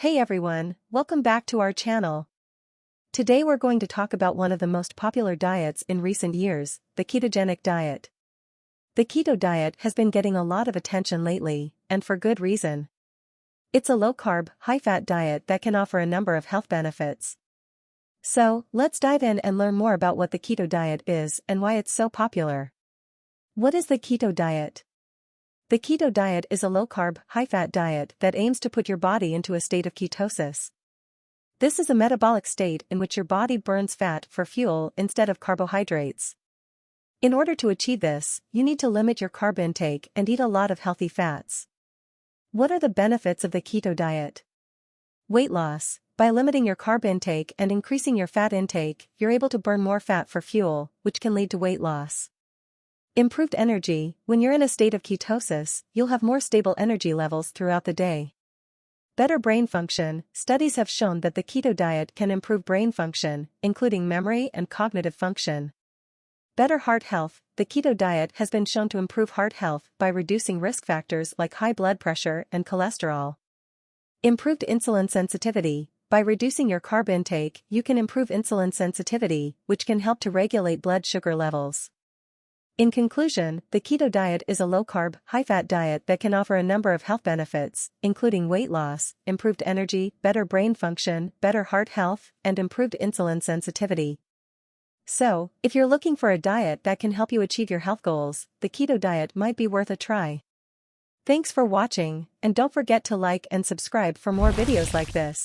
Hey everyone, welcome back to our channel. Today we're going to talk about one of the most popular diets in recent years, the ketogenic diet. The keto diet has been getting a lot of attention lately, and for good reason. It's a low-carb, high-fat diet that can offer a number of health benefits. So, let's dive in and learn more about what the keto diet is and why it's so popular. What is the keto diet? The keto diet is a low-carb, high-fat diet that aims to put your body into a state of ketosis. This is a metabolic state in which your body burns fat for fuel instead of carbohydrates. In order to achieve this, you need to limit your carb intake and eat a lot of healthy fats. What are the benefits of the keto diet? Weight loss. By limiting your carb intake and increasing your fat intake, you're able to burn more fat for fuel, which can lead to weight loss. Improved energy. When you're in a state of ketosis, you'll have more stable energy levels throughout the day. Better brain function. Studies have shown that the keto diet can improve brain function, including memory and cognitive function. Better heart health. The keto diet has been shown to improve heart health by reducing risk factors like high blood pressure and cholesterol. Improved insulin sensitivity. By reducing your carb intake, you can improve insulin sensitivity, which can help to regulate blood sugar levels. In conclusion, the keto diet is a low-carb, high-fat diet that can offer a number of health benefits, including weight loss, improved energy, better brain function, better heart health, and improved insulin sensitivity. So, if you're looking for a diet that can help you achieve your health goals, the keto diet might be worth a try. Thanks for watching, and don't forget to like and subscribe for more videos like this.